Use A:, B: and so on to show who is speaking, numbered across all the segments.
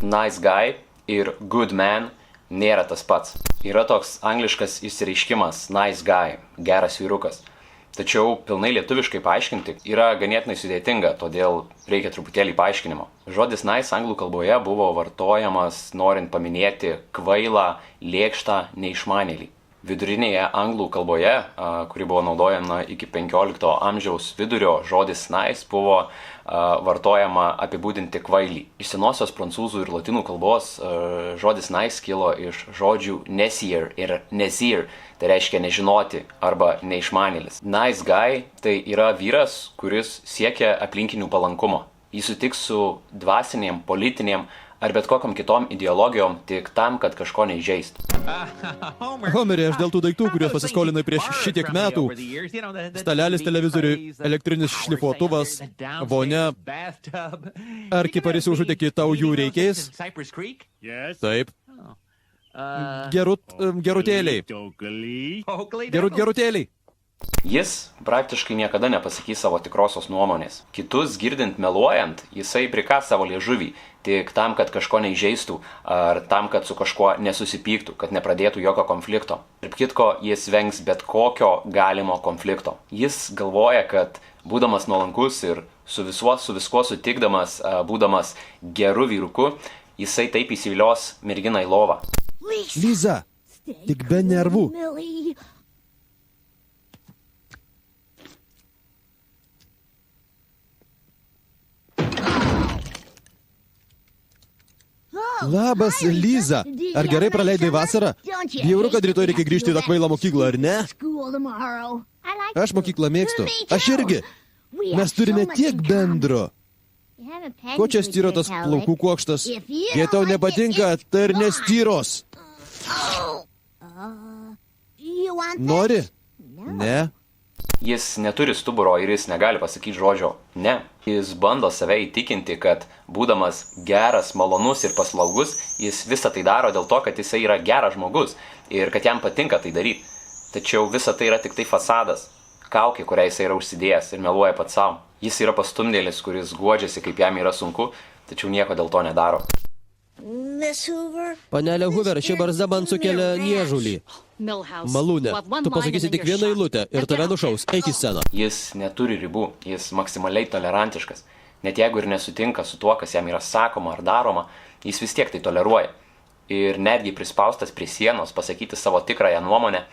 A: Nice guy ir good man nėra tas pats. Yra toks angliškas išsireiškimas nice guy, geras vyrukas. Tačiau pilnai lietuviškai paaiškinti yra ganėtinai sudėtinga, todėl reikia truputėlį paaiškinimo. Žodis nice anglų kalboje buvo vartojamas norint paminėti kvailą, lėkštą, neišmanėlį. Vidurinėje anglų kalboje, kuri buvo naudojama iki 15 amžiaus vidurio, žodis nice buvo vartojama apibūdinti kvailį. Iš senosios prancūzų ir lotynų kalbos žodis nice kilo iš žodžių nesier ir nesir, tai reiškia nežinoti arba neišmanėlis. Nice guy tai yra vyras, kuris siekia aplinkinių palankumo. Jis sutiks su dvasinėm, politinėm ar bet kokiam kitom ideologijom tik tam, kad kažko neįžeistų.
B: Homerį, aš dėl tų daiktų, kuriuos pasiskolinai prieš šitiek metų, stalelis televizoriui, elektrinis šlifuotuvas, vonia, ar kiparis užutėki tau jų reikės? Taip. Gerutėliai. Gerutėliai.
A: Jis praktiškai niekada nepasakys savo tikrosios nuomonės. Kitus girdint meluojant, jisai prikas savo liežuvį tik tam, kad kažko neįžeistų ar tam, kad su kažkuo nesusipyktų, kad nepradėtų jokio konflikto. Tarp kitko, jis vengs bet kokio galimo konflikto. Jis galvoja, kad būdamas nuolankus ir su viskuo sutikdamas, būdamas geru vyruku, jisai taip įsivilios merginą į lovą.
B: Liza, tik be nervų. Labas, Liza. Ar gerai praleidai vasarą? Bjauru, kad rytoj reikia grįžti į tą kvailą mokyklą, ar ne? Aš mokyklą mėgstu. Aš irgi. Mes turime tiek bendro. Ko čia styro tas plaukų kuokštas? Jei tau nepatinka, tai ir nestyros. Nori? Ne.
A: Jis neturi stuburo ir jis negali pasakyti žodžio ne. Jis bando save įtikinti, kad būdamas geras, malonus ir paslaugus, jis visą tai daro dėl to, kad jisai yra geras žmogus ir kad jam patinka tai daryti. Tačiau visa tai yra tik tai fasadas, kaukė, kurią jisai yra užsidėjęs ir meluoja pats savo. Jis yra pastumdėlis, kuris guodžiasi, kaip jam yra sunku, tačiau nieko dėl to nedaro.
B: Panelė Hoover, ši barzda man sukelia niežulį. Malūne, tu pasakysi tik vieną eilutę ir tave nušaus. Eik į sceną.
A: Jis neturi ribų, jis maksimaliai tolerantiškas. Net jeigu ir nesutinka su tuo, kas jam yra sakoma ar daroma, jis vis tiek tai toleruoja. Ir netgi prispaustas prie sienos pasakyti savo tikrąją nuomonę,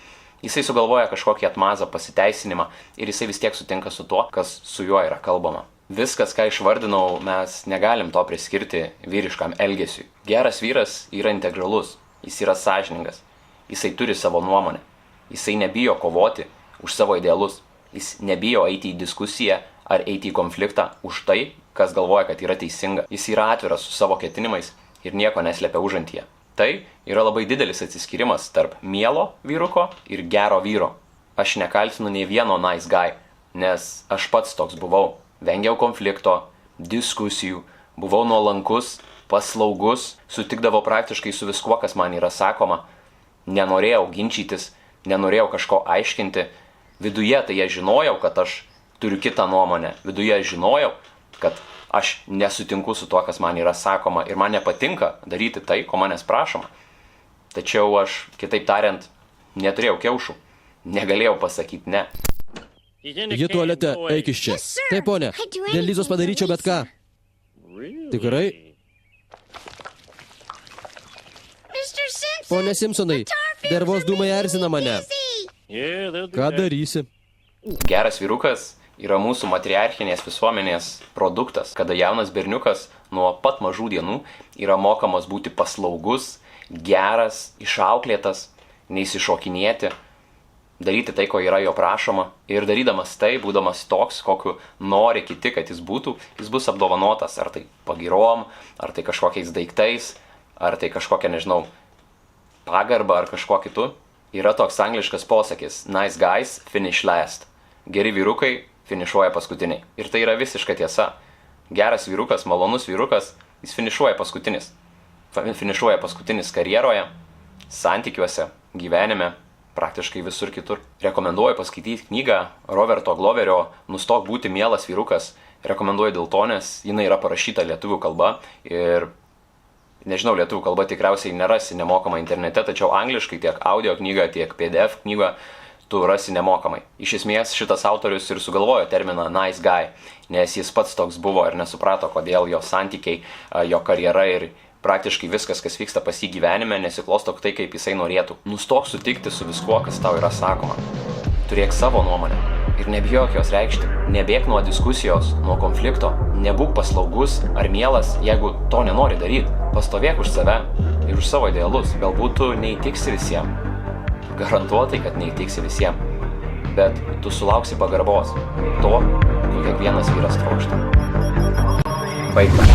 A: jisai sugalvoja kažkokį atmazą pasiteisinimą ir jisai vis tiek sutinka su tuo, kas su juo yra kalbama. Viskas, ką išvardinau, mes negalim to priskirti vyriškam elgesiui. Geras vyras yra integralus, jis yra sąžiningas, jisai turi savo nuomonę, jisai nebijo kovoti už savo idealus, jis nebijo eiti į diskusiją ar eiti į konfliktą už tai, kas galvoja, kad yra teisinga. Jis yra atviras su savo ketinimais ir nieko neslepia užantyje. Tai yra labai didelis atsiskyrimas tarp mielo vyruko ir gero vyro. Aš nekaltinu nei vieno nice guy, nes aš pats toks buvau. Vengiau konflikto, diskusijų, buvau nuolankus, paslaugus, sutikdavau praktiškai su viskuo, kas man yra sakoma. Nenorėjau ginčytis, nenorėjau kažko aiškinti. Viduje tai aš žinojau, kad aš turiu kitą nuomonę. Viduje aš žinojau, kad aš nesutinku su tuo, kas man yra sakoma ir man nepatinka daryti tai, ko manęs prašoma. Tačiau aš, kitaip tariant, neturėjau kiaušų, negalėjau pasakyti ne.
B: Ji tualete, eik iš čia. Taip, ponė, dėl Lizos padaryčiau bet ką. Tikrai? Pone Simpsonai, dervos dūmai erzina mane. Ką darysi?
A: Geras vyrukas yra mūsų matriarchinės visuomenės produktas, kada jaunas berniukas nuo pat mažų dienų yra mokamas būti paslaugus, geras, išauklėtas, neįsišokinėti, daryti tai, ko yra jo prašoma. Ir darydamas tai, būdamas toks, kokiu nori kiti, kad jis būtų, jis bus apdovanotas. Ar tai pagirom, ar tai kažkokiais daiktais, ar tai kažkokia, nežinau, pagarba ar kažkuo kitu. Yra toks angliškas posakis, nice guys finish last. Geri vyrukai finišuoja paskutiniai. Ir tai yra visiška tiesa. Geras vyrukas, malonus vyrukas, jis finišuoja paskutinis. Finišuoja paskutinis karjeroje, santykiuose, gyvenime, praktiškai visur kitur. Rekomenduoju paskaityti knygą Roberto Gloverio Nustok būti mielas vyrukas. Rekomenduoju dėl to, nes jinai yra parašyta lietuvių kalba ir Nežinau, lietuvių kalba tikriausiai nerasi nemokamą internete, tačiau angliškai tiek audio knygą, tiek PDF knygą tu rasi nemokamai. Iš esmės šitas autorius ir sugalvojo terminą nice guy, nes jis pats toks buvo ir nesuprato, kodėl jo santykiai, jo karjera ir praktiškai viskas, kas vyksta pas jį gyvenime, nesiklosto tai, kaip jisai norėtų. Nustok sutikti su viskuo, kas tau yra sakoma. Turėk savo nuomonę ir nebijok jos reikšti. Nebėk nuo diskusijos, nuo konflikto. Nebūk paslaugus ar mielas, jeigu to nenori daryti. Pastovėk už save ir už savo idealus. Galbūt tu neįtiksi visiems. Garantuotai, kad neįtiksi visiems. Bet tu sulauksi pagarbos. To, ko kiekvienas vyras trokšta. Baigta.